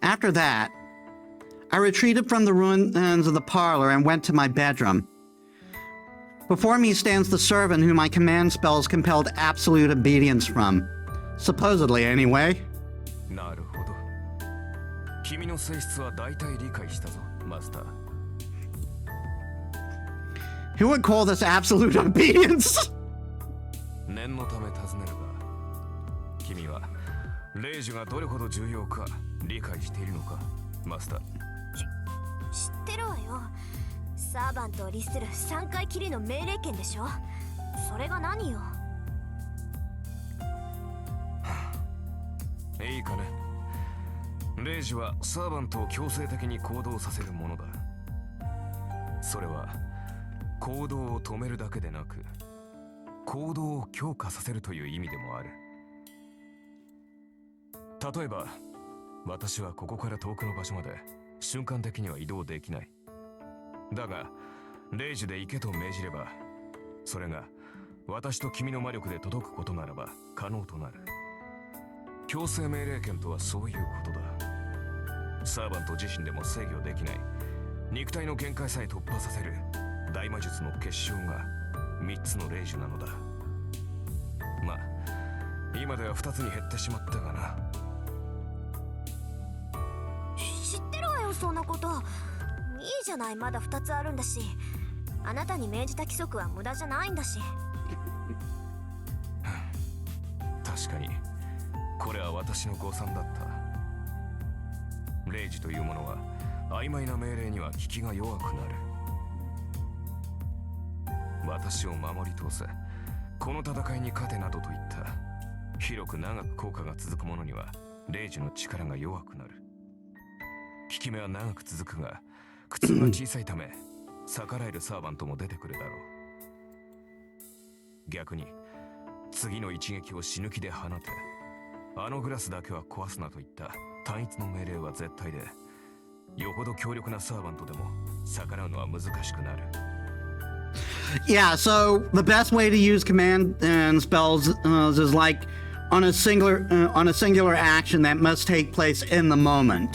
After that, I retreated from the ruins of the parlor and went to my bedroom. Before me stands the servant whom my command spells compelled absolute obedience from. Supposedly, anyway. なるほど。君の性質は大体理解したぞ、マスター。Who would call this absolute obedience? 念のため尋ねるが、君は霊樹がどれほど重要か理解しているのか、マスター。知ってるわよ。サーバントを律する3回きりの命令権でしょ。それが何よ。いいかね。霊樹はサーバントを強制的に行動させるものだ。それは行動を止めるだけでなく、行動を強化させるという意味でもある。例えば、私はここから遠くの場所まで瞬間的には移動できない。だが、霊樹で行けと命じれば、それが私と君の魔力で届くことならば可能となる。強制命令権とはそういうことだ。サーバント自身でも制御できない肉体の限界さえ突破させる大魔術の結晶が3つの霊樹なのだ。まあ今では2つに減ってしまったがな。知ってるわよ、そんなこと。いいじゃない、まだ2つあるんだし。あなたに命じた規則は無駄じゃないんだし。確かにこれは私の誤算だった。霊樹というものは曖昧な命令には効きが弱くなる。私を守り通せ、この戦いに勝てなどといった広く長く効果が続くものには霊樹の力が弱くなる。効き目は長く続くが苦痛が小さいため逆らえるサーバントも出てくるだろう。逆に次の一撃を死ぬ気で放て、あのグラスだけは壊すなといった単一の命令は絶対で、よほど強力なサーバントでも逆らうのは難しくなる。Yeah, so the best way to use command and spells is like on a singular action that must take place in the moment.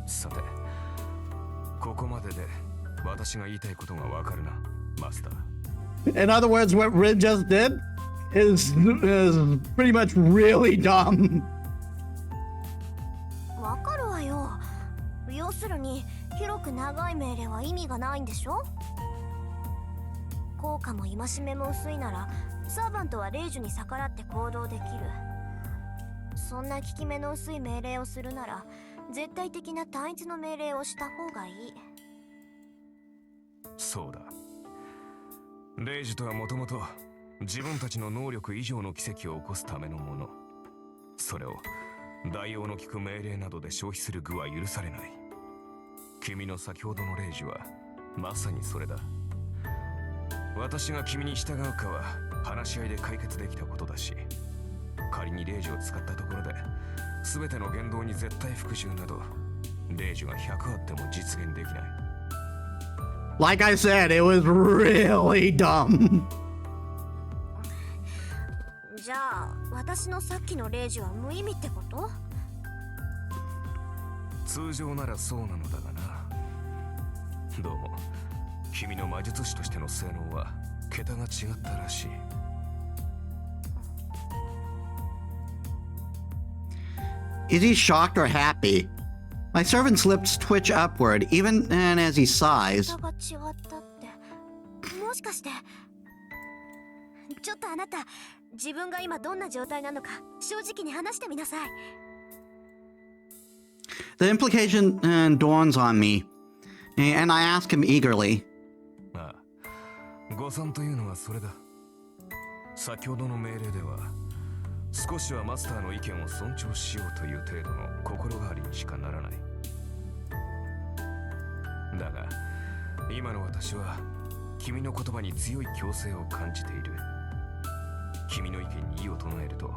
さて、ここまでで私が言いたいことがわかるな、マスター。In other words, what Rid just did is pretty much really dumb. わかるわよ。要するに広く長い命令は意味がないんでしょ。効果も戒めも薄いならサーバントは霊樹に逆らって行動できる。そんな効き目の薄い命令をするなら絶対的な単一の命令をした方がいい。そうだ。霊樹とはもともと自分たちの能力以上の奇跡を起こすためのもの。それを大王の聞く命令などで消費する具は許されない。君の先ほどの霊樹はまさにそれだ。私が君に従うかは話し合いで解決できたことだし、仮に霊樹を使ったところで全ての言動に絶対服従など霊樹が100あっても実現できない。Like I said, it was really dumb. じゃあ私のさっきの霊樹は無意味ってこと？通常ならそうなのだがな。どうも君の魔術師としての性能は桁が違ったらしい。Is he shocked or happy? My servant's lips twitch upward, even as he sighs. 桁が違ったって、もしかしてちょっとあなた、自分が今どんな状態なのか正直に話してみなさい。The implication dawns on me, and I ask him eagerly. ああ、誤算というのはそれだ。先ほどの命令では少しはマスターの意見を尊重しようという程度の心変わりにしかならない。だが今の私は君の言葉に強い強制を感じている。君の意見に異を唱えると、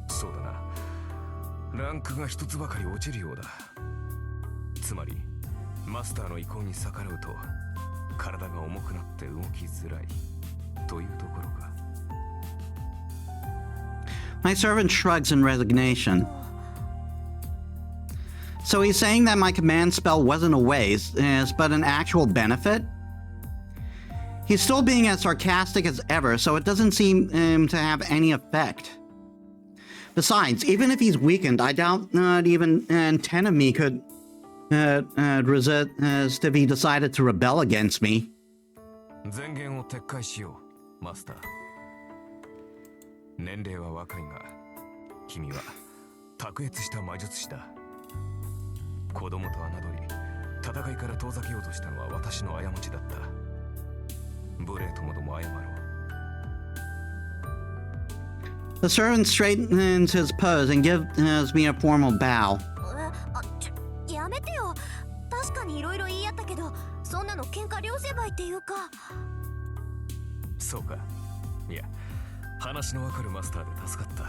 そうだな、ランクが一つばかり落ちるようだ。つまりマスターの意向に逆らうと体が重くなって動きづらいというところか。My servant shrugs in resignation. So he's saying that my command spell wasn't a waste, but an actual benefit? He's still being as sarcastic as ever, so it doesn't seem to have any effect. Besides, even if he's weakened, I doubt not even 10 of me could resist if he decided to rebel against me. 前言を撤回しよう、マスター。年齢は若いが、君は卓越した魔術師だ。子供と侮り、戦いから遠ざけようとしたのは私の過ちだった。無礼ともども謝ろう。The servant straightens his pose and gives me a formal bow. やめてよ。確かにいろいろ言い合ったけど、そんなの喧嘩両成敗っていうか。そうか。いや、話のわかるマスターで助かった。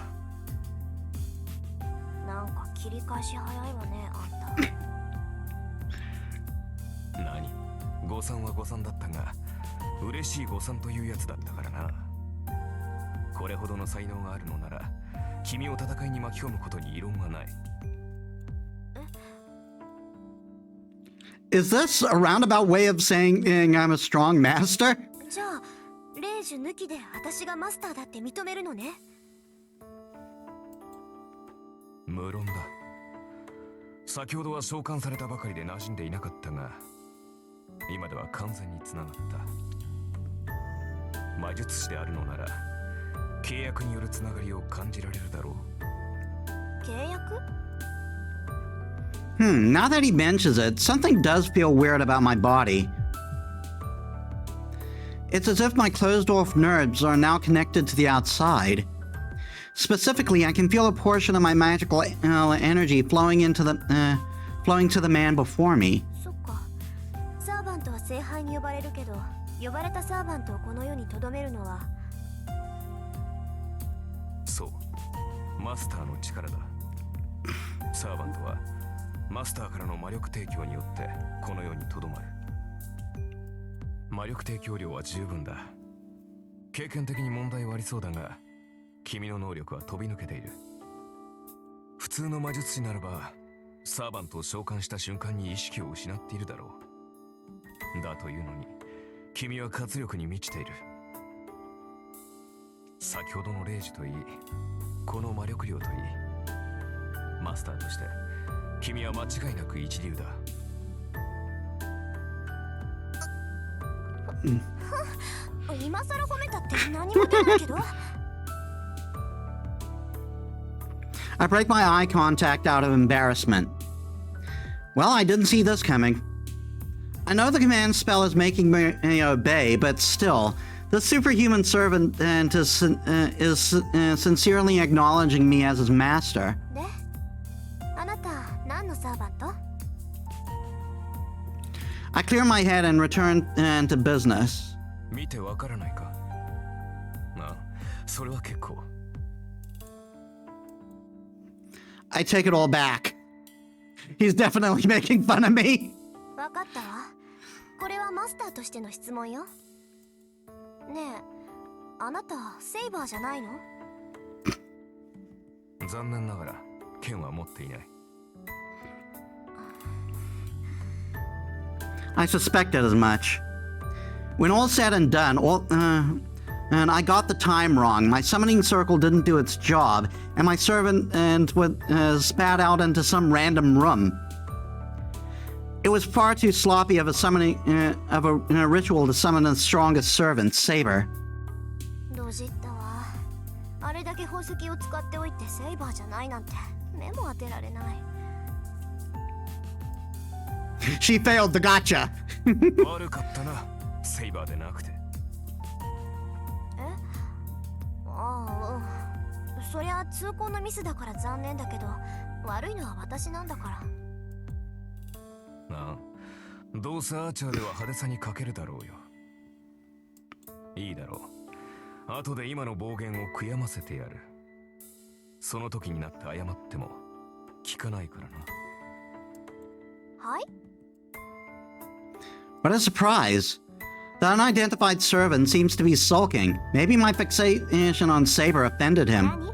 なんか切り返し早いわね、あんた。何？誤算は誤算だったが、嬉しい誤算というやつだったからな。これほどの才能があるのなら、君を戦いに巻き込むことに異論はない。Is this a roundabout way of saying I'm a strong master? じゃあ、霊樹抜きで私がマスターだって認めるのね。無論だ。先ほどは召喚されたばかりで馴染んでいなかったが、今では完全につながった。魔術師であるのなら、契約によるつながりを感じられるだろう。契約Now that he mentions it, something does feel weird about my body. It's as if my closed-off nerves are now connected to the outside. Specifically, I can feel a portion of my magical energy flowing to the man before me. そっか。サーバントは聖杯に呼ばれるけど、呼ばれたサーバントをこの世に留めるのは。そう、マスターの力だ。サーバントはマスターからの魔力提供によってこの世にとどまる。魔力提供量は十分だ。経験的に問題はありそうだが、君の能力は飛び抜けている。普通の魔術師ならばサーバントを召喚した瞬間に意識を失っているだろう。だというのに君は活力に満ちている。先ほどの霊樹といい、この魔力量といい、マスターとして君は間違いなく一流だ。今更褒めたって何も出ないけど。I break my eye contact out of embarrassment. Well, I didn't see this coming. I know the command spell is making me obey, but still, the superhuman servant is sincerely acknowledging me as his master. で、あなた何のサーバント？ I clear my head and return to business. 見てわからないか？ああ、それは結構。I take it all back. He's definitely making fun of me. わかったわ。これはマスターとしての質問よ。ねえ、あなたセイバーじゃないの？残念ながら剣は持っていない。I suspected as much. When all's said and done, and I got the time wrong. My summoning circle didn't do its job, and my servant spat out into some random room. It was far too sloppy of a ritual to summon the strongest servant, Saber. ドジったわ。あれだけ宝石を使っておいてセイバーじゃないなんて目も当てられない。She failed the gotcha. 悪かったな、セイバーでなくて。ああ、そりゃ通行のミスだから残念だけど、悪いのは私なんだから。ああ、どうせアーチャーでは派手さに欠けるだろうよ。いいだろう。後で今の暴言を悔やませてやる。その時になって謝っても聞かないからな。はい？ What a surprise. The unidentified servant seems to be sulking. Maybe my fixation on Saber offended him. 何？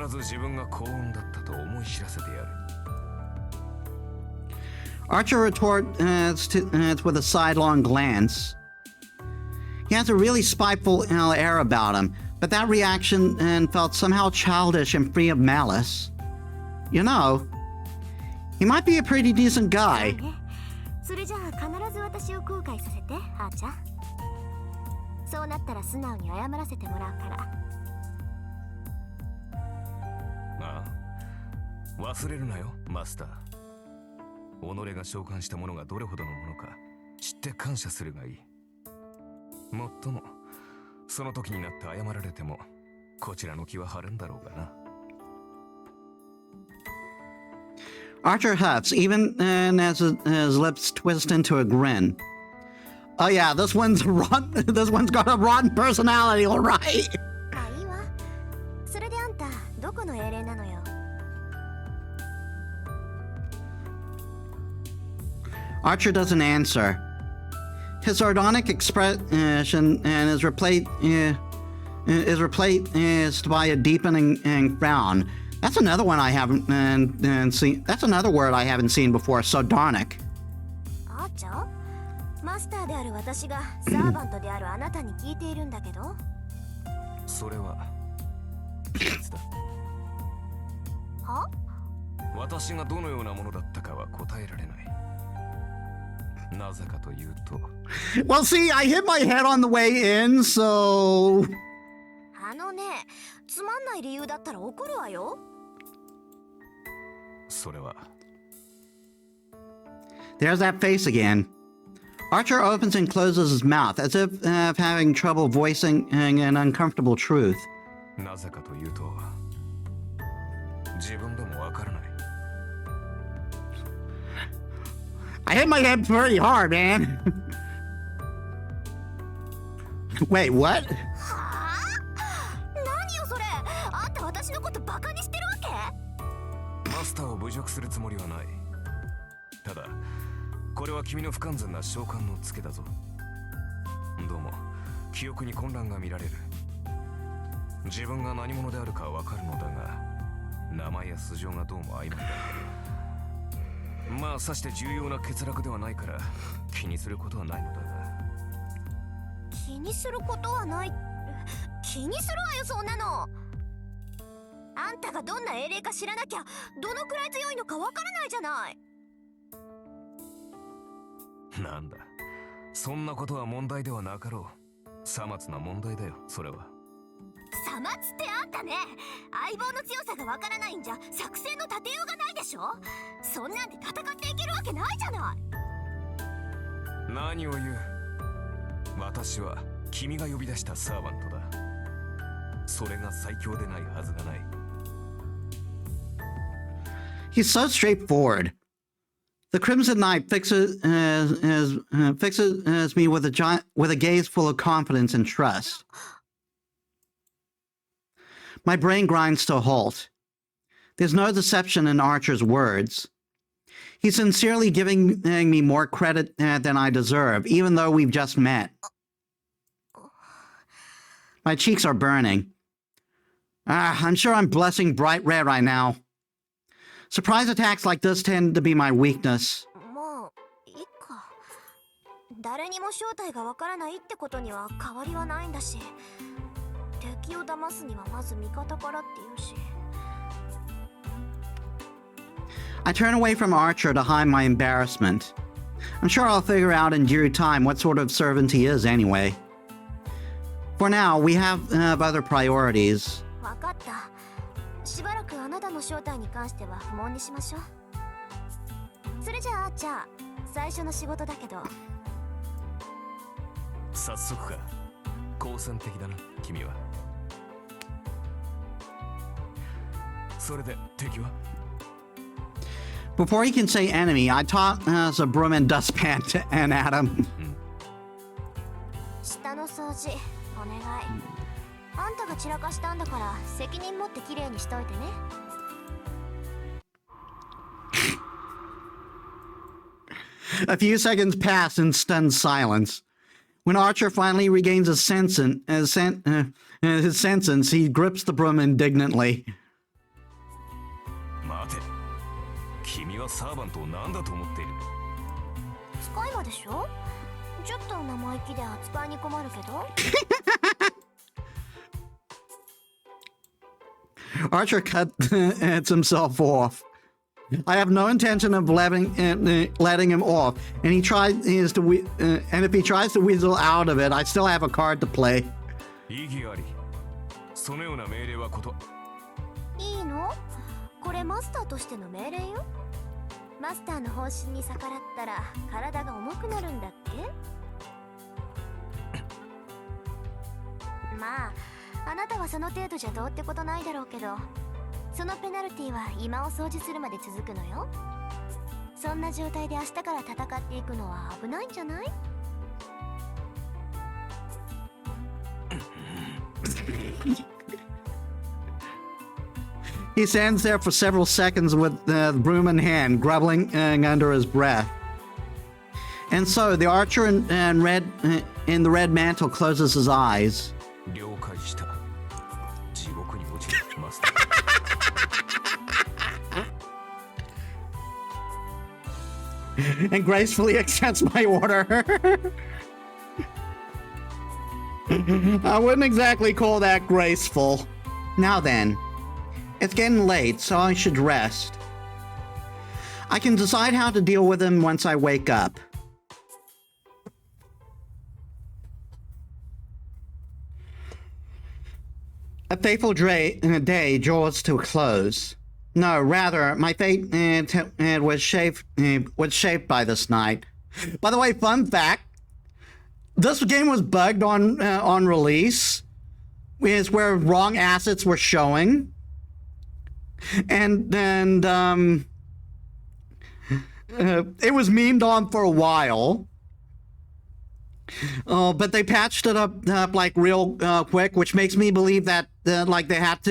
ず自分が幸運だったと思い知らせてやる。 Archer retorts with a sidelong glance. He has a really spiteful air about him, but that reaction felt somehow childish and free of malice. You know, he might be a pretty decent guy. それじゃあ必ず私を後悔させて、あーちゃん。そうなったら素直に謝らせてもらうから。ああ、忘れるなよ、マスター。己が召喚したものがどれほどのものか知って感謝するがいい。もっともその時になって謝られてもこちらの気は晴れんだろうがな。 Archer huffs, even as his lips twist into a grin. Oh yeah, this one's got a rotten personality, all right. まあいいわ。それであんたどこの英霊なのよ。Archer doesn't answer. His sardonic expression is replaced by a deepening frown. That's another one I haven't seen. That's another word I haven't seen before. Sardonic. あーちゃん、マスターである私がサーバントであるあなたに聞いているんだけど。それは事実だ。は？私がどのようなものだったかは答えられない。なぜかというと Well, see, I hit my head on the way in, so. あのね、つまんない理由だったら怒るわよ。それは There's that face again. Archer opens and closes his mouth as if having trouble voicing an uncomfortable truth. なぜかというと自分でもわからない。 I hit my head pretty hard, man. Wait, what? はあ？何よそれ。あんた私のことバカにしてるわけ？マスターを侮辱するつもりはない。ただこれは君の不完全な召喚のツケだぞ。どうも記憶に混乱が見られる。自分が何者であるかわかるのだが名前や素性がどうも曖昧だ。まあさして重要な欠落ではないから気にすることはないのだが。気にすることはない。気にするわよそんなの。あんたがどんな英霊か知らなきゃどのくらい強いのかわからないじゃない。なんだ、そんなことは問題ではなかろう。さまつな問題だよ、それは。さまつってあんたね、相棒の強さがわからないんじゃ作戦の立てようがないでしょ。そんなんで戦っていけるわけないじゃない。何を言う。私は君が呼び出したサーバントだ。それが最強でないはずがない。 He's so straightforward. The Crimson Knight fixes me with a gaze full of confidence and trust. My brain grinds to a halt. There's no deception in Archer's words. He's sincerely giving me more credit than I deserve, even though we've just met. My cheeks are burning. I'm sure I'm blushing bright red right now. Surprise attacks like this tend to be my weakness. もういいか。誰にも正体がわからないってことには変わりはないんだし、敵を騙すにはまず味方からって言うし。I turn away from Archer to hide my embarrassment. I'm sure I'll figure out in due time what sort of servant he is anyway. For now, we have other priorities. わかった。しばらくあなたの正体に関しては不問にしましょう。それじゃあじゃあ最初の仕事だけど。早速か。好戦的だな、君は。それで敵は？ Before he can say enemy, I toss a broom and dustpan to Adam. 下の掃除お願い。あんたが散らかしたんだから責任持ってきれいにしといてね。A few seconds pass in stunned silence. When Archer finally regains his senses, he grips the broom indignantly. サーバントを何だと思っている。使い魔でしょ。ちょっと生意気で扱いに困るけど。Archer cuts himself off. I have no intention of letting him off, and and if he tries to weasel out of it, I still have a card to play. 意義あり。そのような命令はこと。いいの？これマスターとしての命令よ。マスターの方針に逆らったら体が重くなるんだって。まああなたはその程度じゃどうってことないだろうけど、そのペナルティは今を掃除するまで続くのよ。そんな状態で明日から戦っていくのは危ないんじゃない？He stands there for several seconds with the broom in hand, grumbling under his breath. And so the archer in the red mantle closes his eyes. 了解した。地獄に落ちるマスター。 And gracefully accepts my order. I wouldn't exactly call that graceful. Now then, it's getting late, so I should rest. I can decide how to deal with him once I wake up. A fateful day draws to a close. No, rather, my fate was shaped by this night. By the way, fun fact: this game was bugged on release, is where wrong assets were showing, and it was memed on for a while. But they patched it up like real quick, which makes me believe that like they had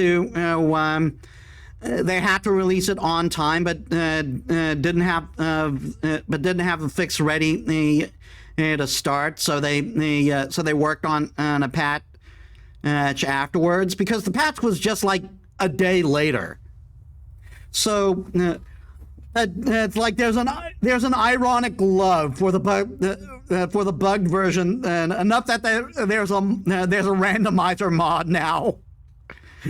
to release it on time, but didn't have a fix ready to start. So they worked on a patch afterwards, because the patch was just like a day later. So it's like there's an ironic love for the bugged version, and enough that there's a randomizer mod now,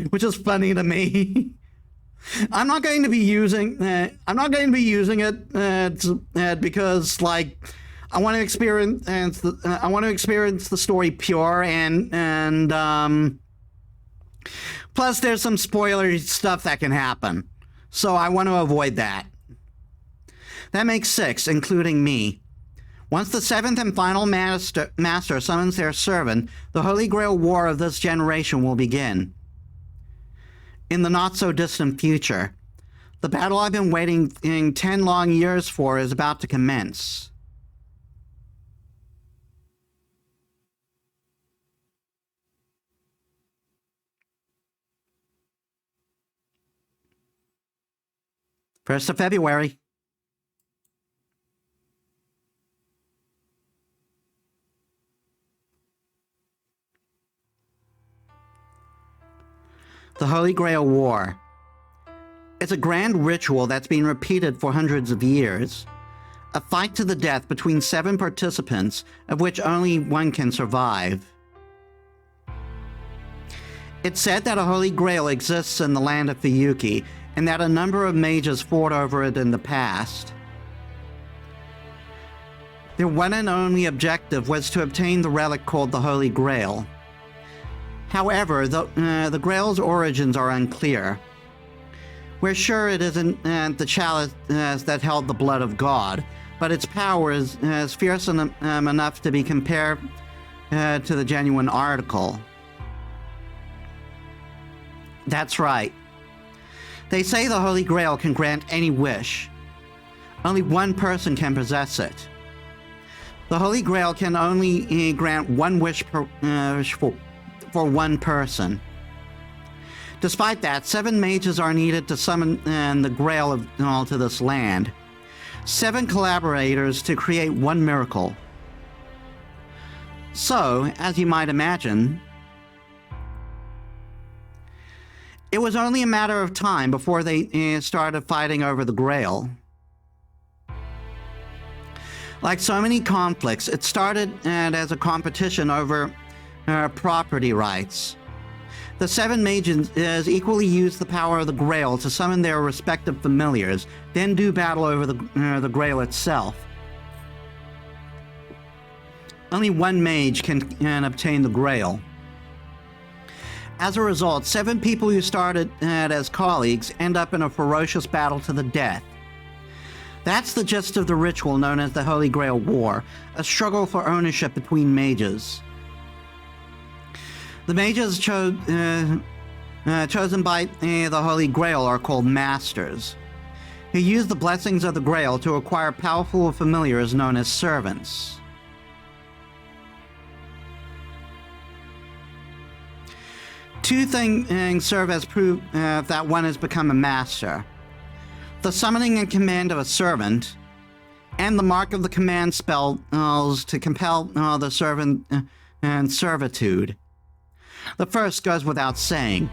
which is funny to me. I'm not going to be using it because like I want to experience the story pure, and plus there's some spoilery stuff that can happen, so I want to avoid that. That makes 6, including me. Once the 7th and final master summons their servant, the Holy Grail War of this generation will begin. In the not-so-distant future, the battle I've been waiting 10 long years for is about to commence. First of February. The Holy Grail War. It's a grand ritual that's been repeated for hundreds of years. A fight to the death between 7 participants, of which only one can survive. It's said that a Holy Grail exists in the land of Fuyuki, and that a number of mages fought over it in the past. Their one and only objective was to obtain the relic called the Holy Grail. However, the Grail's origins are unclear. We're sure it isn't the chalice that held the blood of God, but its power is fierce enough to be compared to the genuine article. That's right. They say the Holy Grail can grant any wish. Only one person can possess it. The Holy Grail can only grant one wish for one person. Despite that, 7 mages are needed to summon the Grail to this land. 7 collaborators to create one miracle. So, as you might imagine, it was only a matter of time before they started fighting over the Grail. Like so many conflicts, it started as a competition over property rights. The 7 mages equally used the power of the Grail to summon their respective familiars, then do battle over the Grail itself. Only one mage can obtain the Grail. As a result, 7 people who started as colleagues end up in a ferocious battle to the death. That's the gist of the ritual known as the Holy Grail War, a struggle for ownership between mages. The mages chosen by the Holy Grail are called Masters, who use the blessings of the Grail to acquire powerful familiars known as servants. Two things serve as proof that one has become a master: the summoning and command of a servant, and the mark of the command spells to compel the servant and servitude. The first goes without saying.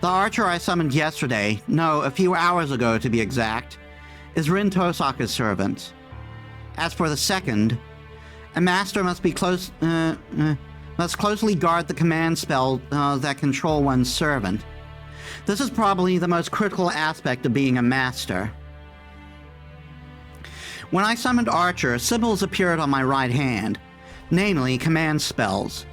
The archer I summoned yesterday, no, a few hours ago to be exact, is Rin Tosaka's servant. As for the second, a master must closely guard the command spell that control one's servant. This is probably the most critical aspect of being a master. When I summoned Archer, symbols appeared on my right hand, namely command spells.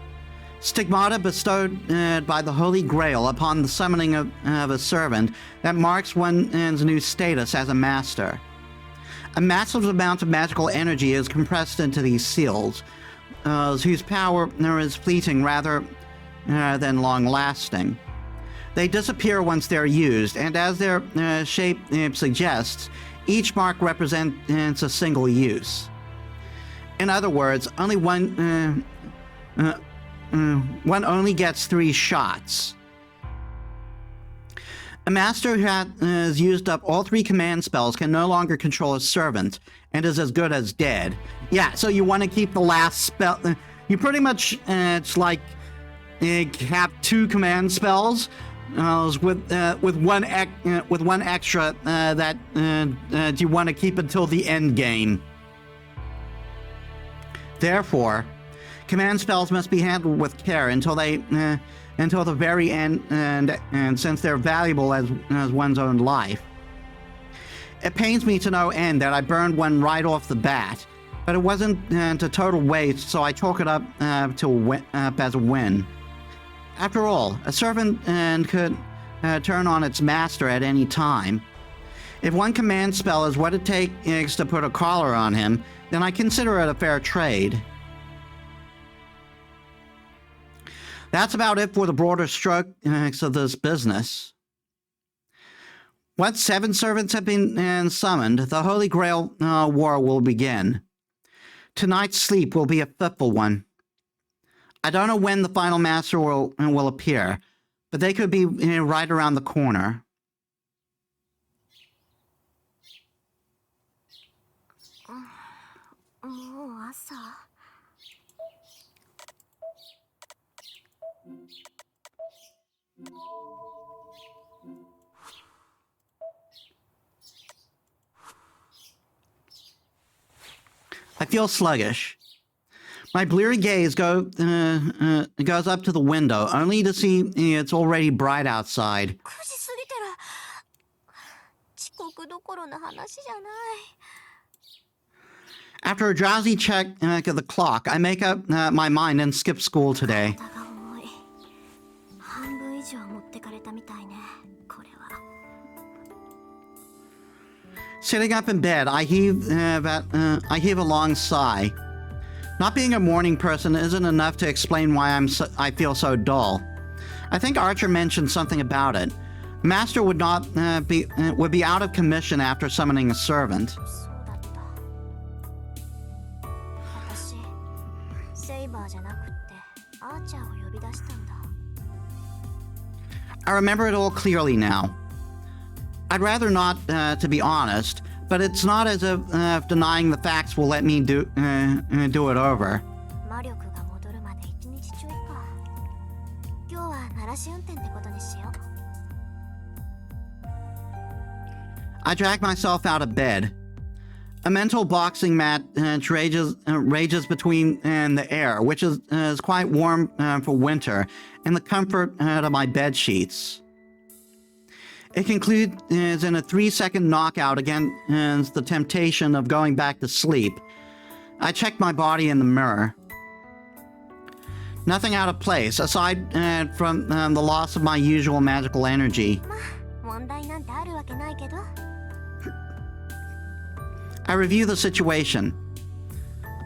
Stigmata bestowed by the Holy Grail upon the summoning of a servant that marks one's new status as a master. A massive amount of magical energy is compressed into these seals, whose power is fleeting rather than long-lasting. They disappear once they're used, and as their shape suggests, each mark represents a single use. In other words, only one only gets 3 shots. A master who has used up all 3 command spells can no longer control a servant, and is as good as dead. Yeah, so you want to keep the last spell. You pretty much, it's like, have 2 command spells, with one extra that you want to keep until the end game. Therefore, command spells must be handled with care until the very end, and since they're valuable as one's own life. It pains me to no end that I burned one right off the bat, but it wasn't a total waste, so I chalk it up as a win. After all, a servant could turn on its master at any time. If one command spell is what it takes to put a collar on him, then I consider it a fair trade. That's about it for the broader strokes of this business. Once 7 servants have been summoned, the Holy Grail War will begin. Tonight's sleep will be a fitful one. I don't know when the final master will appear, but they could be right around the corner. I feel sluggish. My bleary gaze goes up to the window, only to see it's already bright outside. After a drowsy check of the clock, I make up my mind and skip school today. Sitting up in bed, I heave a long sigh. Not being a morning person isn't enough to explain why I feel so dull. I think Archer mentioned something about it. Master would be out of commission after summoning a servant. I remember it all clearly now. I'd rather not, to be honest, but it's not as if denying the facts will let me do it over. I drag myself out of bed. A mental boxing match rages between the air, which is quite warm for winter, and the comfort of my bed sheets. It concludes in a 3-second knockout against the temptation of going back to sleep. I check my body in the mirror. Nothing out of place, aside from the loss of my usual magical energy. 問題なんてあるわけないけど。 I review the situation.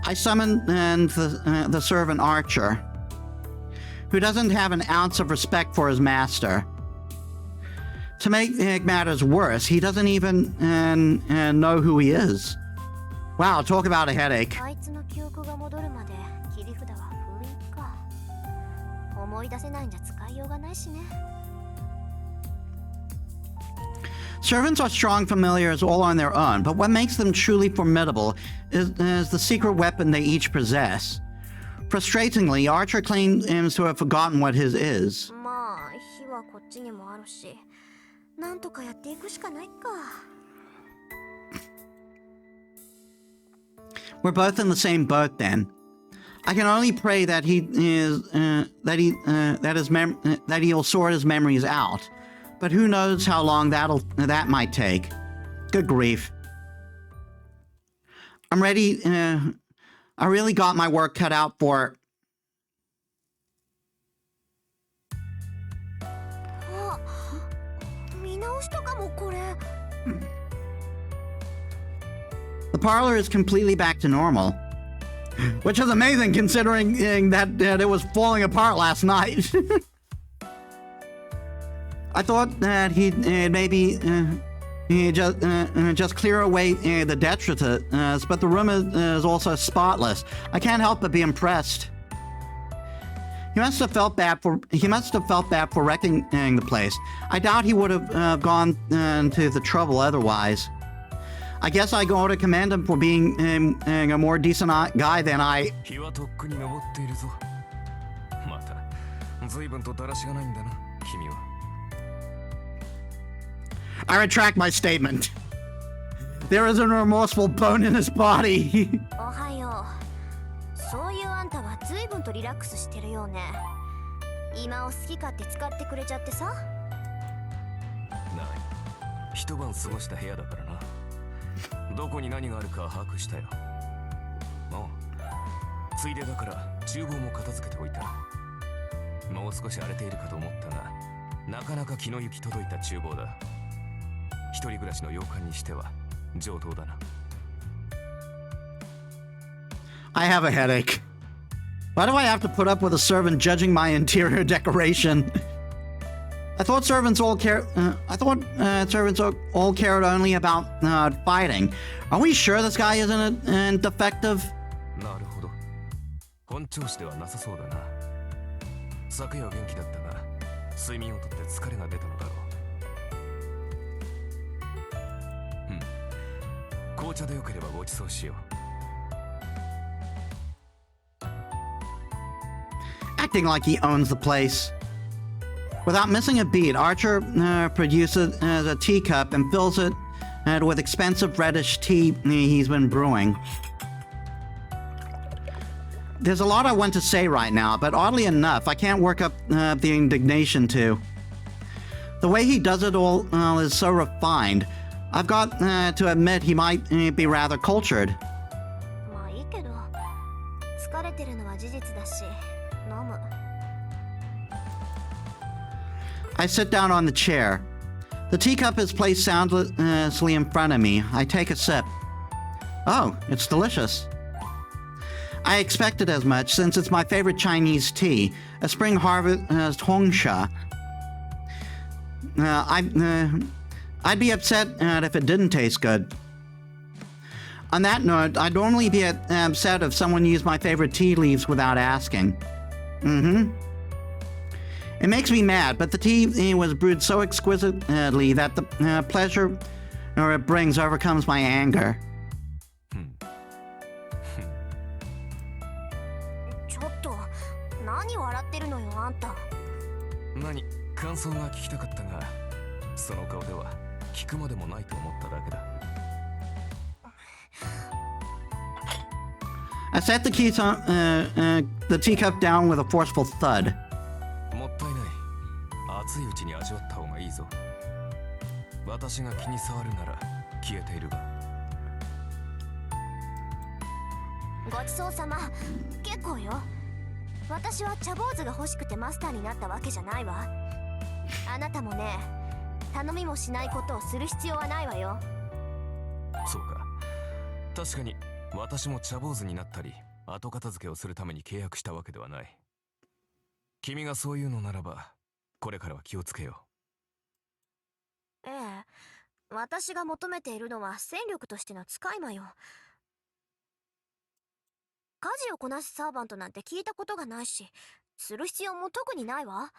I summon the servant Archer, who doesn't have an ounce of respect for his master. To make matters worse, he doesn't even know who he is. Wow, talk about a headache. あいつの記憶が戻るまで切り札は封印か。思い出せないんじゃ使いようがないしね。 Servants are strong familiars all on their own, but what makes them truly formidable is the secret weapon they each possess. Frustratingly, Archer claims to have forgotten what his is. まあ、火はこっちにもあるし、なんとかやっていくしかないか。 We're both in the same boat then. I can only pray that he'll sort his memories out. But who knows how long that might take. Good grief. I'm ready. I really got my work cut out for. あ、見直したかもこれ。 The parlor is completely back to normal. Which is amazing considering that it was falling apart last night. I thought that he'd maybe just clear away the detritus, but the room is also spotless. I can't help but be impressed. He must have felt bad for wrecking the place. I doubt he would have gone to the trouble otherwise. I guess I go to commend him for being a more decent guy than I. 日はとっくに昇っているぞ。また、随分とだらしがないんだな、君は。 I retract my statement. There is a remorseful bone in his body. おはよう。そういうあんたは随分とリラックスしてるよね。今を好き勝手使ってくれちゃってさ。ない。一晩過ごした部屋だからな。どこに何があるか把握したよ。もう、ついでだから厨房も片付けておいた。もう少し荒れているかと思ったが、なかなか気の行き届いた厨房だ。一人暮らしの洋館にしては上等だな。I have a headache. Why do I have to put up with a servant judging my interior decoration? I thought servants all cared only about fighting. Are we sure this guy isn't defective? なるほど。本調子ではなさそうだな。昨夜は元気だったが、睡眠をとって疲れが出たのだろう。紅茶でよければごちそうしよう。Acting like he owns the place. Without missing a beat, Archer produces a teacup and fills it with expensive reddish tea he's been brewing. There's a lot I want to say right now, but oddly enough, I can't work up the indignation to. The way he does it all is so refined. I've got to admit he might be rather cultured. まあいいけど、疲れてるのは事実だし、飲む。 I sit down on the chair. The teacup is placed soundlessly in front of me. I take a sip. Oh, it's delicious. I expected as much since it's my favorite Chinese tea, a spring harvest Hongsha. I'd be upset if it didn't taste good. On that note, I'd normally be upset if someone used my favorite tea leaves without asking. It makes me mad, but the tea was brewed so exquisitely that the pleasure it brings overcomes my anger. ちょっと、何笑ってるのよ、あんた。何、感想が聞きたかったが、その顔では聞くまでもないと思っただけだ。I set the teacup down with a forceful thud. もったいない。熱いうちに味わった方がいいぞ。私が気に障るなら消えているが。ごちそうさま。結構よ。私は茶坊主が欲しくてマスターになったわけじゃないわ。あなたもね、頼みもしないことをする必要はないわよ。そうか。確かに私も茶坊主になったり後片付けをするために契約したわけではない。君がそういうのならばこれからは気をつけよええ、私が求めているのは戦力としての使い魔よ。家事をこなすサーバントなんて聞いたことがないし、する必要も特にないわ。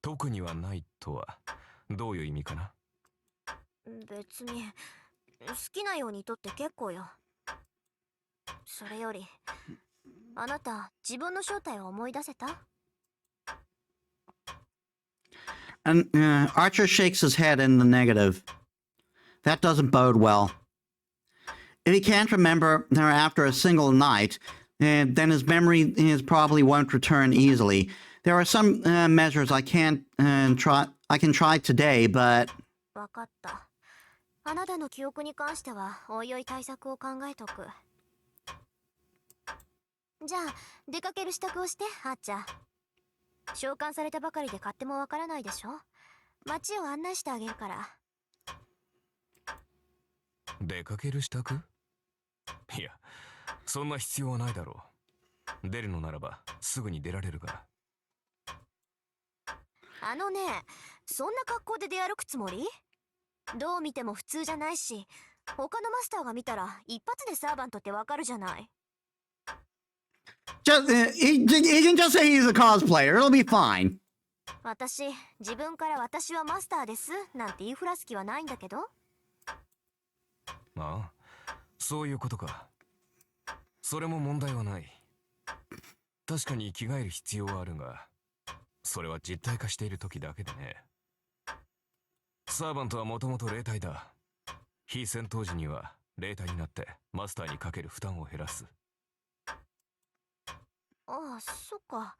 特にはないとはどういう意味かな。別に好きなようにとって結構よ。それよりあなた自分の正体を思い出せた？ And Archer shakes his head in the negative. That doesn't bode well. If he can't remember her after a single night, then his memory probably won't return easily. There are some measures I can try today, but わかった。あなたの記憶に関してはおいおい対策を考えとく。じゃあ出かける支度をして、ハッチャー。召喚されたばかりで勝手もわからないでしょ。街を案内してあげるから。出かける支度？いや、そんな必要はないだろう。出るのならばすぐに出られるから。あのね、そんな格好で出歩くつもり？どう見ても普通じゃないし、他のマスターが見たら一発でサーバントってわかるじゃない。he can just say he's a cosplayer. It'll be fine. 自分から私はマスターですなんて言いふらす気はないんだけど。ああ、そういうことか。それも問題はない。確かに着替える必要はあるが、それは実体化している時だけでね。サーバントはもともと霊体だ。非戦闘時には霊体になってマスターにかける負担を減らす。ああ、そっか。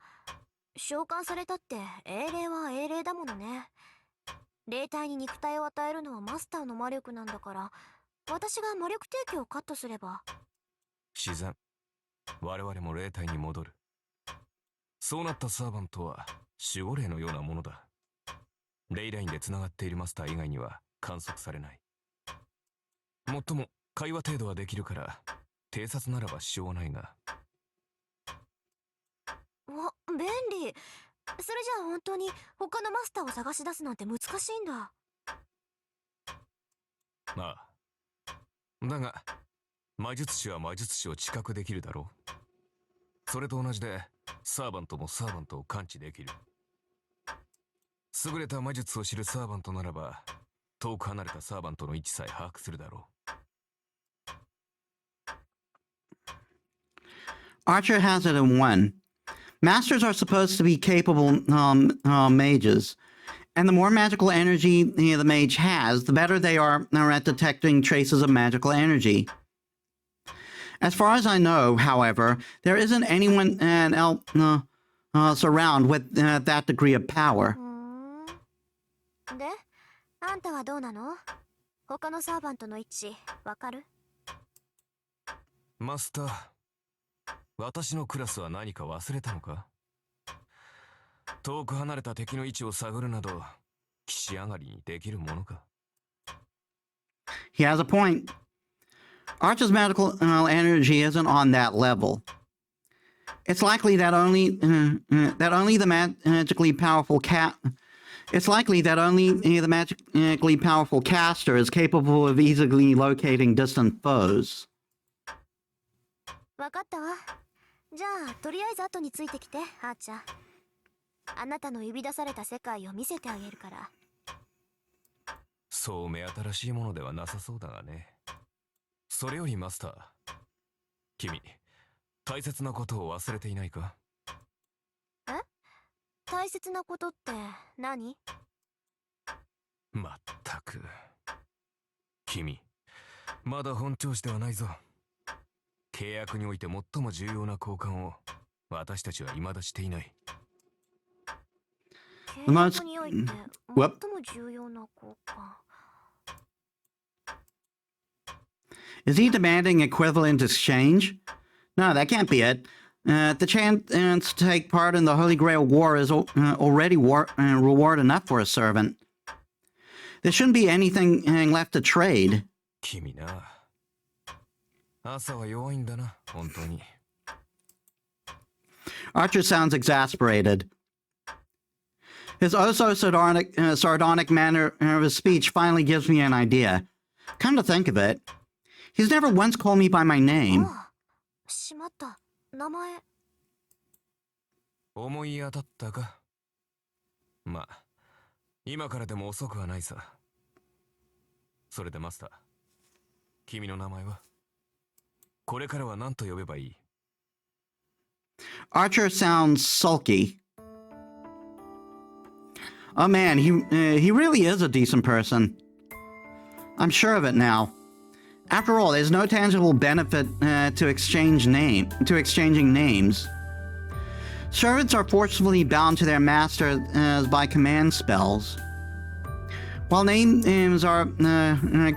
召喚されたって英霊は英霊だものね。霊体に肉体を与えるのはマスターの魔力なんだから、私が魔力提供をカットすれば。自然。我々も霊体に戻る。そうなったサーバントは守護霊のようなものだ。レイラインでつながっているマスター以外には観測されない。もっとも会話程度はできるから偵察ならば支障はないが。便利。それじゃあ本当に他のマスターを探し出すなんて難しいんだ。ああ。だが魔術師は魔術師を知覚できるだろう。それと同じでサーバントもサーバントを感知できる。優れた魔術を知るサーバントならば遠く離れたサーバントの位置さえ把握するだろう。Archer has it in one. Masters are supposed to be capable mages, and the more magical energy the mage has, the better they are at detecting traces of magical energy. As far as I know, however, there isn't anyone else around with that degree of power. で、あんたはどうなの？他のサーバントの位置、わかる？マスター、私のクラスは何か忘れたのか？遠く離れた敵の位置を探るなど、騎士上がりにできるものか？ He has a point. Archer's magical energy isn't on that level. It's likely that only the magically powerful It's likely that only the magically powerful caster is capable of easily locating distant foes. わかったわ。じゃあ、とりあえず後についてきて、ハーチャー。あなたの呼び出された世界を見せてあげるから。そう目新しいものではなさそうだがね。それよりマスター、君、大切なことを忘れていないか？え？大切なことって何？まったく。君、まだ本調子ではないぞ。契約において最も重要な交換を私たちは未だしていない。契約において最も重要な交換。Is he demanding equivalent exchange? No, that can't be it. The chance to take part in the Holy Grail War is already reward enough for a servant. There shouldn't be anything left to trade. 君な。朝は弱いんだな、本当に。Archer sounds exasperated. His sardonic manner of his speech finally gives me an idea. Come to think of it, he's never once called me by my name. しまった。名前。思い当たったか。まあ、今からでも遅くはないさ。それでマスター、君の名前は？これからは何と呼べばいい？ Archer sounds sulky. Oh man, he really is a decent person. I'm sure of it now. After all, there's no tangible benefit to exchanging names. Servants are forcibly bound to their masters by command spells. While names are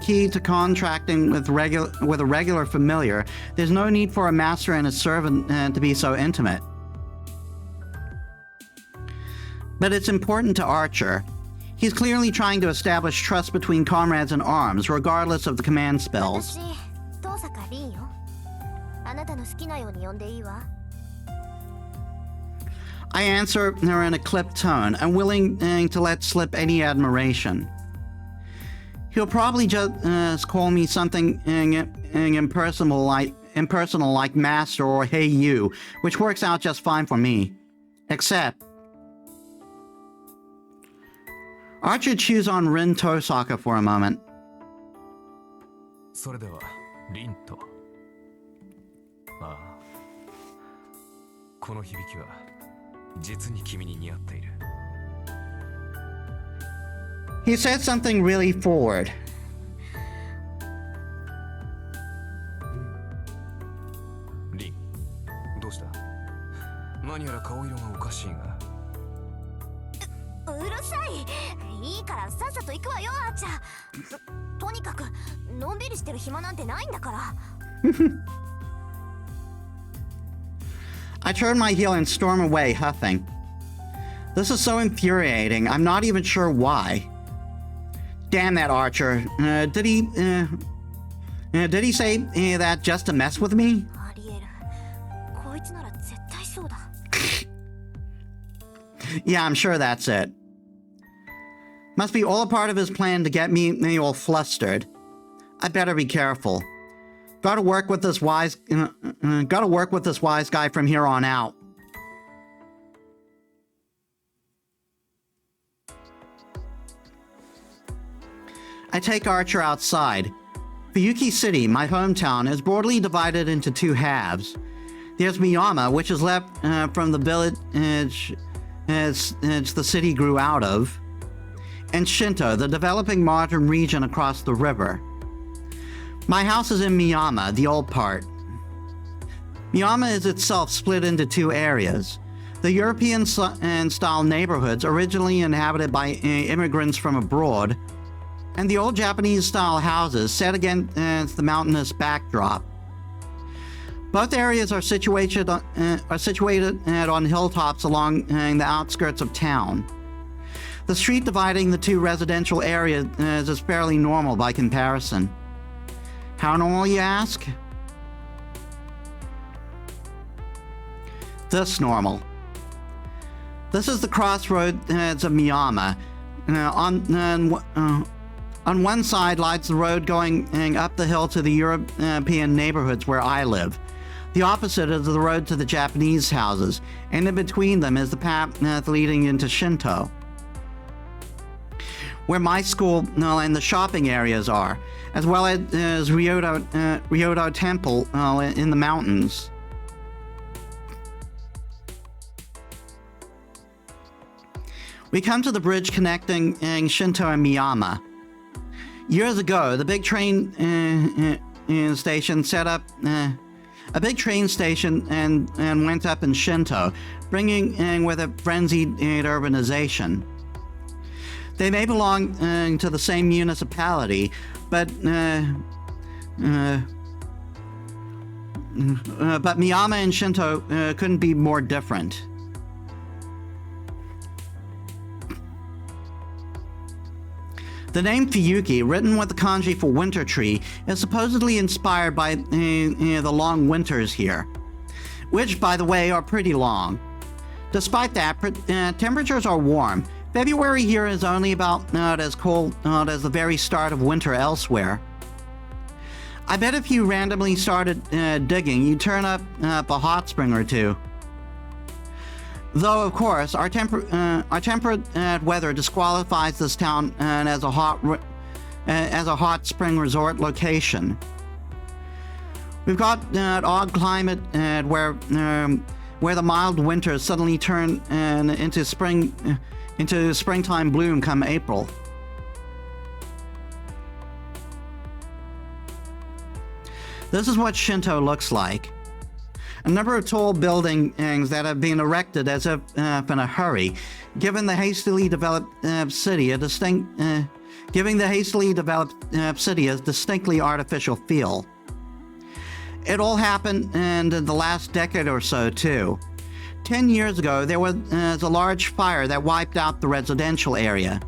key to contracting with a regular familiar, there's no need for a master and a servant to be so intimate. But it's important to Archer. He's clearly trying to establish trust between comrades in arms, regardless of the command spells. 私、遠坂凛よ。あなたの好きなように呼んでいいわ。I answer her in a clipped tone, unwilling to let slip any admiration. He'll probably just call me something impersonal like master or hey you, which works out just fine for me. Except Archer chews on Rin Tosaka for a moment. それでは、リンと。ああ。この響きは、実に君に似合っている。He said something really forward. リン、どうした？何やら顔色がおかしいが。うるさい。いいからさっさと行くわよ、あーちゃん。とにかくのんびりしてる暇なんてないんだから。I turn my heel and storm away, huffing. This is so infuriating. I'm not even sure why. Damn that Archer. Did he say that just to mess with me? ありえる。こいつなら絶対そうだ。Yeah, I'm sure that's it. Must be all a part of his plan to get me all flustered. I better be careful. Gotta work with this wise guy from here on out. I take Archer outside. Fuyuki City, my hometown, is broadly divided into two halves. There's Miyama, which is left from the village as the city grew out of, and Shinto, the developing modern region across the river. My house is in Miyama, the old part. Miyama is itself split into two areas. The European-style neighborhoods originally inhabited by immigrants from abroad, and the old Japanese-style houses set against the mountainous backdrop. Both areas are situated on hilltops along the outskirts of town. The street dividing the two residential areas is fairly normal by comparison. How normal, you ask? This normal. This is the crossroads of Miyama. On one side lies the road going up the hill to the European neighborhoods where I live. The opposite is the road to the Japanese houses, and in between them is the path leading into Shinto, where my school and the shopping areas are, as well as Ryodo Temple in the mountains. We come to the bridge connecting Shinto and Miyama. Years ago, the big train station set up a big train station and went up in Shinto, bringing with it frenzied urbanization. They may belong to the same municipality, but Miyama and Shinto couldn't be more different. The name Fuyuki, written with the kanji for winter tree, is supposedly inspired by the long winters here, which, by the way, are pretty long. Despite that, temperatures are warm. February here is only about as cold as the very start of winter elsewhere. I bet if you randomly started digging, you'd turn up a hot spring or two. Though, of course, our temperate weather disqualifies this town as a hot spring resort location. We've got odd climate where the mild winters suddenly turn into springtime bloom come April. This is what Shinto looks like. A number of tall buildings that have been erected as if in a hurry, giving the hastily developed city a distinctly artificial feel. It all happened in the last decade or so, too. 10 years ago, there was a large fire that wiped out the residential area.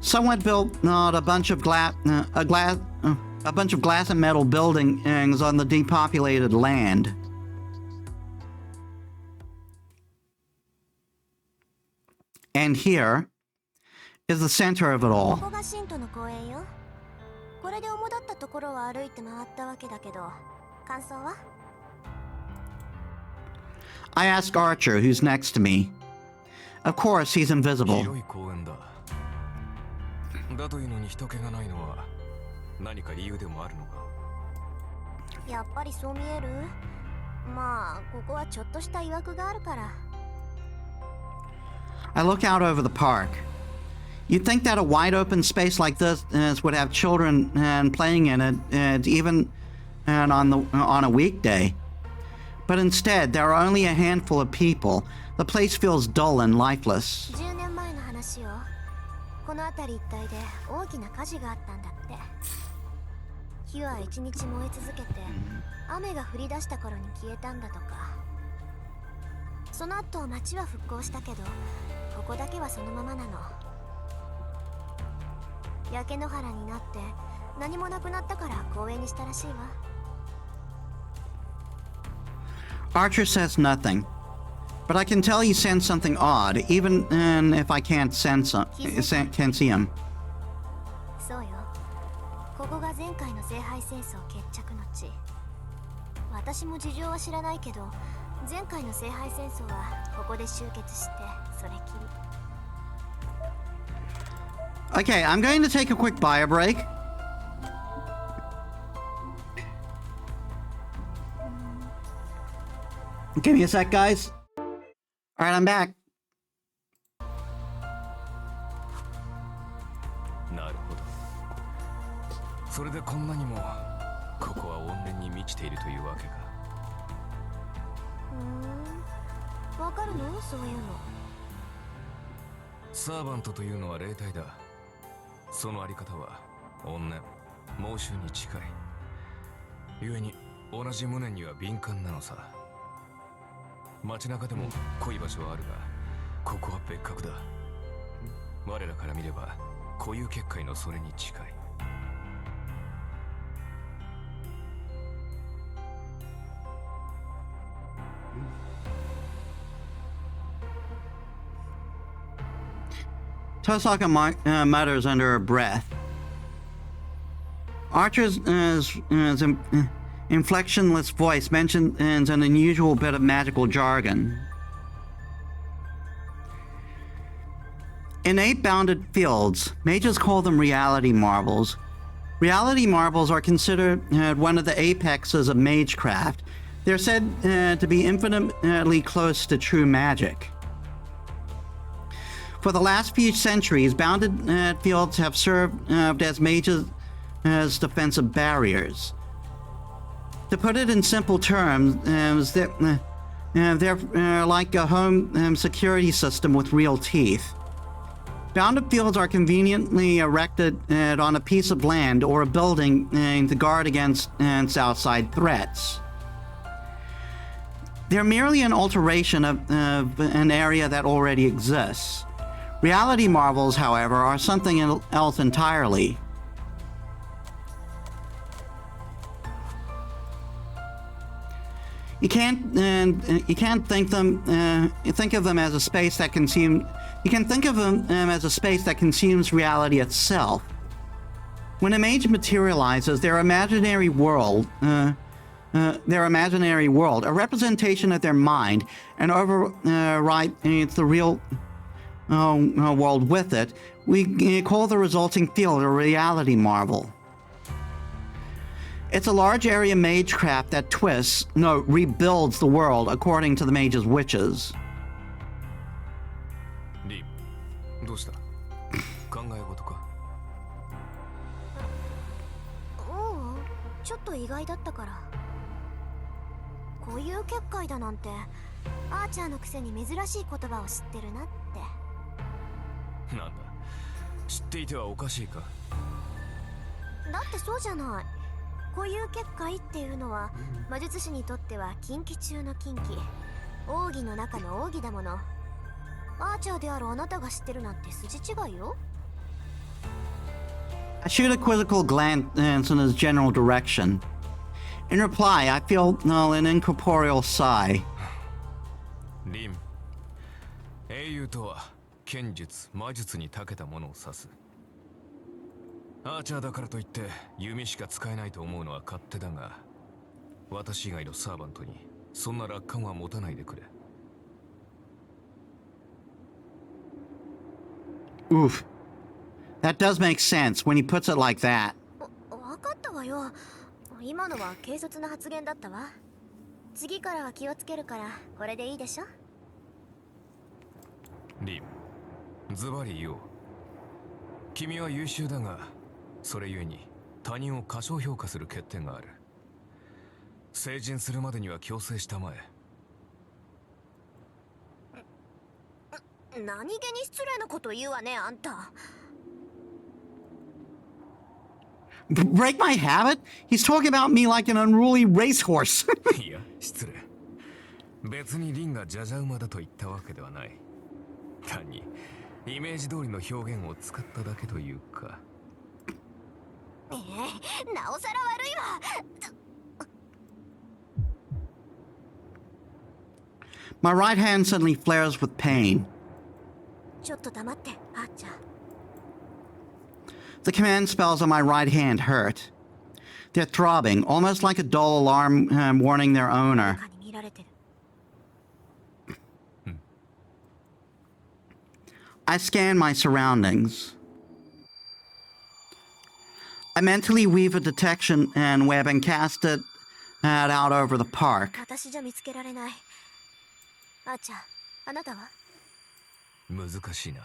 Someone built a bunch of glass and metal buildings on the depopulated land. And here is the center of it all. ここが信徒の公園よ。これで主だったところを歩いて回ったわけだけど、感想は？ I ask Archer, who's next to me. Of course, he's invisible. 広い公園だ。だというのに人気がないのは何か理由でもあるのか。やっぱりそう見える？まあ、ここはちょっとした曰くがあるから。 I look out over the park. You'd think that a wide open space like this would have children playing in it, even on a weekday. But instead, there are only a handful of people. The place feels dull and lifeless. 10年前の話よ。この辺り一帯で大きな火事があったんだって。火は一日燃え続けて、雨が降り出した頃に消えたんだとか。その後町は復興したけど、ここだけはそのままなの。焼け野原になって何もなくなったから公園にしたらしいわ。 Archer says nothing, but I can tell he sensed something odd, even if I can't see him. そうよ。ここが前回の聖杯戦争決着の地。私も事情は知らないけど、前回の聖杯戦争はここで終結してそれきり。 Okay, I'm going to take a quick bio break. Give me a sec, guys. Alright, I'm back. なるほど。それでこんなにもここは怨念に満ちているというわけか。わかるの？そういうの。サーバントというのは霊体だ。そのあり方は怨念、猛襲に近い。故に同じ無念には敏感なのさ。街中でも濃い場所はあるが、ここは別格だ。我らから見れば固有結界のそれに近い。Tosaka mutters under her breath. Archer's inflectionless voice mentions an unusual bit of magical jargon. In 8-bounded fields, mages call them reality marbles. Reality marbles are considered one of the apexes of magecraft. They're said to be infinitely close to true magic. For the last few centuries, bounded fields have served as mages as defensive barriers. To put it in simple terms, they're like a home security system with real teeth. Bounded fields are conveniently erected on a piece of land or a building to guard against outside threats. They're merely an alteration of an area that already exists. Reality marvels, however, are something else entirely. You can't think of them as a space that consumes. You can think of them as a space that consumes reality itself. When a mage materializes, their imaginary world, a representation of their mind, and overwrite the real world with it, we call the resulting field a reality marvel. It's a large area magecraft that rebuilds the world according to the mage's wishes. リー、どうした？考え事か？おう、ちょっと意外だったから。固有結界だなんて、アーチャーのくせに珍しい言葉を知ってるなって。なんだ、知っていてはおかしいか？だってそうじゃない。固有結界っていうのは魔術師にとっては禁忌中の禁忌、奥義の中の奥義だもの。アーチャーであるあなたが知ってるなんて筋違いよ。I shoot a quizzical glance in his general direction. In reply, I feel an incorporeal sigh. リン、英雄とは剣術、魔術に長けたものを指す。アーチャーだからといって弓しか使えないと思うのは勝手だが、私以外のサーバントにそんな楽観は持たないでくれ。Oof. That does make sense when he puts it like that. わかったわよ。今のは軽率な発言だったわ。次からは気をつけるからこれでいいでしょ。リン、ズバリ言おう。君は優秀だが、それゆえに他人を過小評価する欠点がある。成人するまでには強制したまえ。何気に失礼なこと言うわね、あんた。Break my habit? He's talking about me like an unruly racehorse. いや、失礼。別にリンがジャジャ馬だと言ったわけではない。単にイメージ通りの表現を使っただけというか。なおさら悪いわ。My right hand suddenly flares with pain. ちょっと黙って、あーちゃん。The command spells on my right hand hurt. They're throbbing, almost like a dull alarm warning their owner. 中に見られてる。I scan my surroundings. I mentally weave a detection and web and cast it out over the park. 私じゃ見つけられない。あーちゃん、あなたは？難しいな。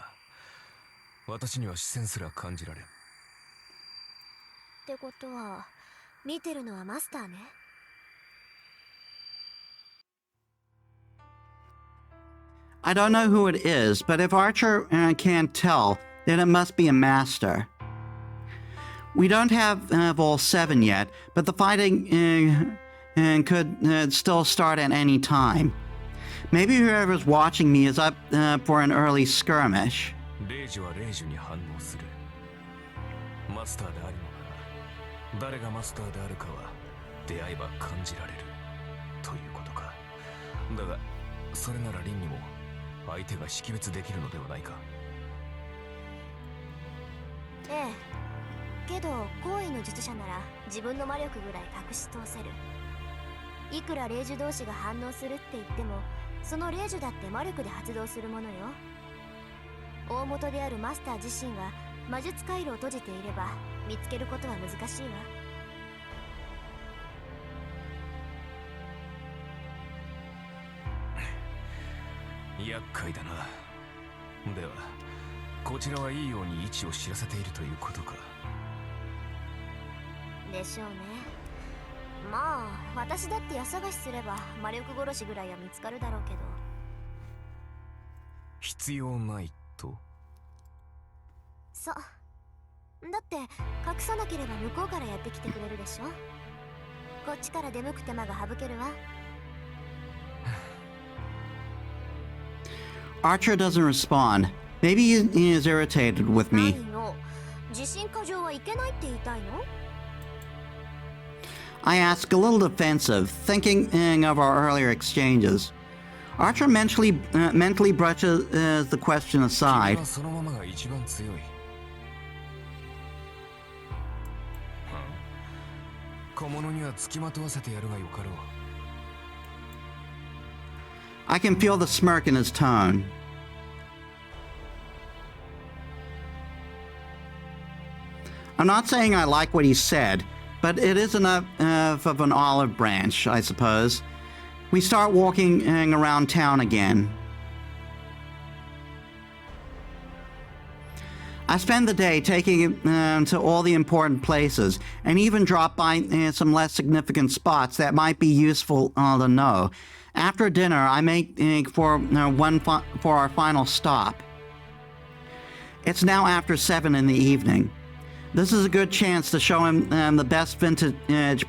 私には視線すら感じられん。ってことは、見てるのはマスターね。I don't know who it is, but if Archer can't tell, then it must be a master. We don't have all 7 yet, but the fighting could still start at any time. Maybe whoever's watching me is up for an early skirmish. レイジはレイジに反応する。マスターでありながら、誰がマスターであるかは出会えば感じられるということか。だが、それならリンにも相手が識別できるのではないか。ええ。けど、高位の術者なら自分の魔力ぐらい隠し通せる。いくら霊樹同士が反応するって言っても、その霊樹だって魔力で発動するものよ。大元であるマスター自身が魔術回路を閉じていれば見つけることは難しいわ。厄介だな。ではこちらはいいように位置を知らせているということか。でしょうね。まあ私だって家探しすれば魔力殺しぐらいは見つかるだろうけど。必要ないと？そうだって隠さなければ向こうからやってきてくれるでしょ。こっちから出向く手間が省けるわ。Archer doesn't respond. Maybe he is irritated with me. 何の自信過剰はいけないって言いたいの？ I ask, a little defensive, thinking of our earlier exchanges. Archer mentally brushes the question 君 aside. はそのままが一番強い。小物には付きまとわせてやるがよかろう。I can feel the smirk in his tone. I'm not saying I like what he said, but it is enough of an olive branch, I suppose. We start walking around town again. I spend the day taking it to all the important places, and even drop by some less significant spots that might be useful to know. After dinner, I make for our final stop. It's now after 7 in the evening. This is a good chance to show him the best vantage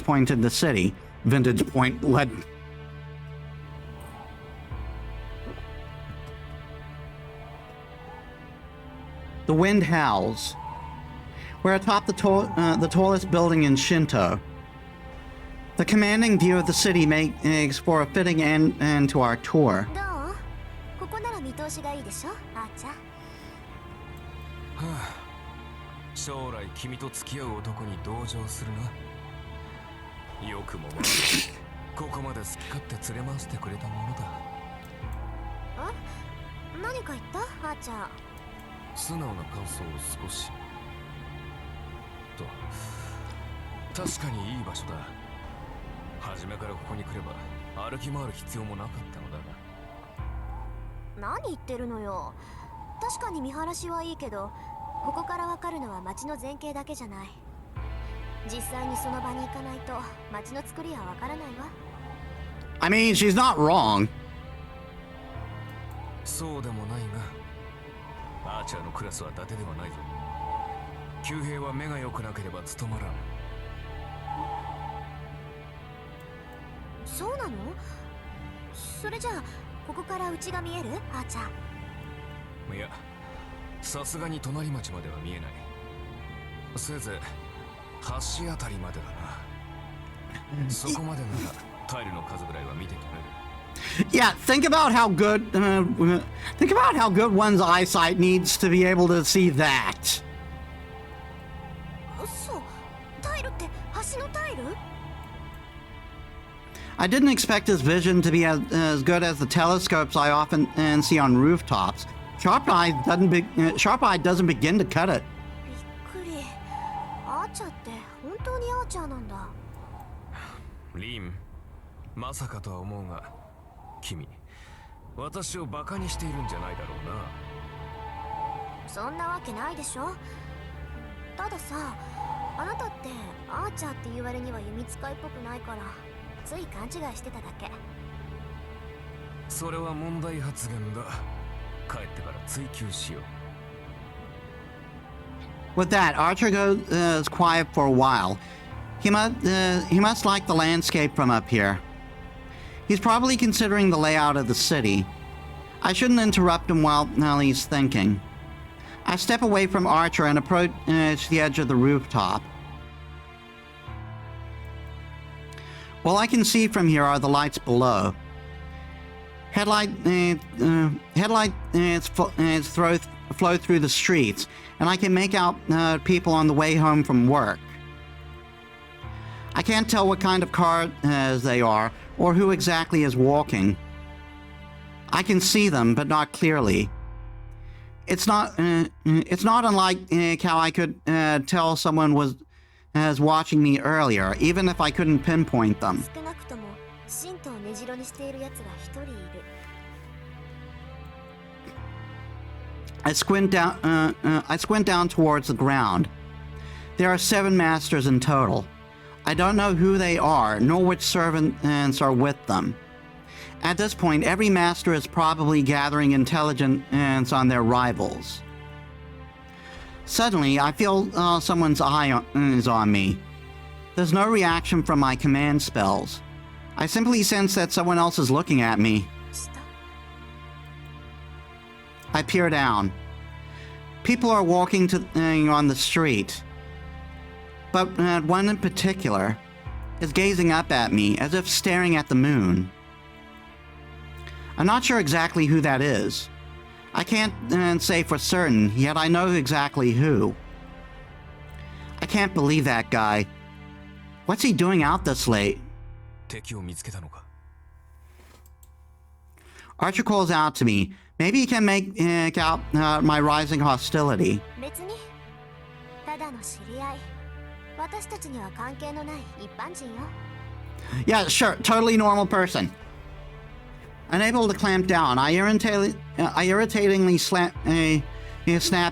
point in the city. Vintage point led. The wind howls. We're atop the tallest building in Shinto. The commanding view of the city makes for a fitting end to our tour. どう？ここなら見通しがいいでしょ、あーちゃん。将来君と付き合う男に同情するな。よくもまあここまで好き勝手連れ回してくれたものだ。何か言った？あーちゃん。素直な感想を少しと。確かにいい場所だ。初めからここに来れば歩き回る必要もなかったのだが。何言ってるのよ。確かに見晴らしはいいけど、ここからわかるのは街の前景だけじゃない。実際にその場に行かないと街の作りはわからないわ。I mean, she's not wrong. そうでもないが、アーチャーのクラスは伊達ではないぞ。旧兵は目が良くなければ務まらん。そうなの？それじゃあここから家が見える？あーちゃん。いや、さすがに隣町までは見えない。せいぜい橋あたりまでだな。そこまでならタイルの数ぐらいは見て取れる。Yeah, think about how good one's eyesight needs to be able to see that. そう、タイルって橋のタイルI didn't expect his vision to be as good as the telescopes I often see on rooftops. Sharp eye doesn't begin to cut it. びっくり。アーチャーって本当にアーチャーなんだ。リン、まさかとは思うが、君、私をバカにしているんじゃないだろうな。そんなわけないでしょ。たださ、あなたってアーチャーって言われには弓使いっぽくないから、つい勘違いしてただけ。それは問題発言だ。帰ってから追求しよう。With that, Archer goes quiet for a while. He must like the landscape from up here. He's probably considering the layout of the city. I shouldn't interrupt him while he's thinking. I step away from Archer and approach the edge of the rooftop. All I can see from here are the lights below. Headlights flow through the streets, and I can make out people on the way home from work. I can't tell what kind of cars they are, or who exactly is walking. I can see them, but not clearly. It's not unlike how I could tell someone was watching me earlier, even if I couldn't pinpoint them. 少なくとも神道を根城にしている奴が一人いる。I squint down towards the ground. There are 7 masters in total. I don't know who they are, nor which servants are with them. At this point, every master is probably gathering intelligence on their rivals. Suddenly, I feel someone's eye is on me. There's no reaction from my command spells. I simply sense that someone else is looking at me. した I peer down. People are walking on the street. But one in particular is gazing up at me as if staring at the moon. I'm not sure exactly who that is. I can't say for certain, yet I know exactly who. I can't believe that guy. What's he doing out this late? 敵を見つけたのか。 Archer calls out to me. Maybe he can make out my rising hostility. 別にただの知り合い。私たちには関係のない一般人よ。 Yeah, sure. Totally normal person. Unable to clamp down, I irritatingly snap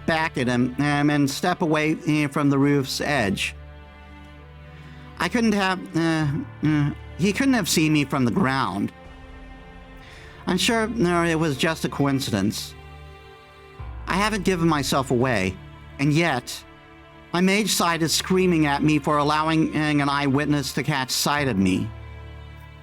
back at him and step away from the roof's edge. He couldn't have seen me from the ground. I'm sure it was just a coincidence. I haven't given myself away, and yet my mage side is screaming at me for allowing an eyewitness to catch sight of me.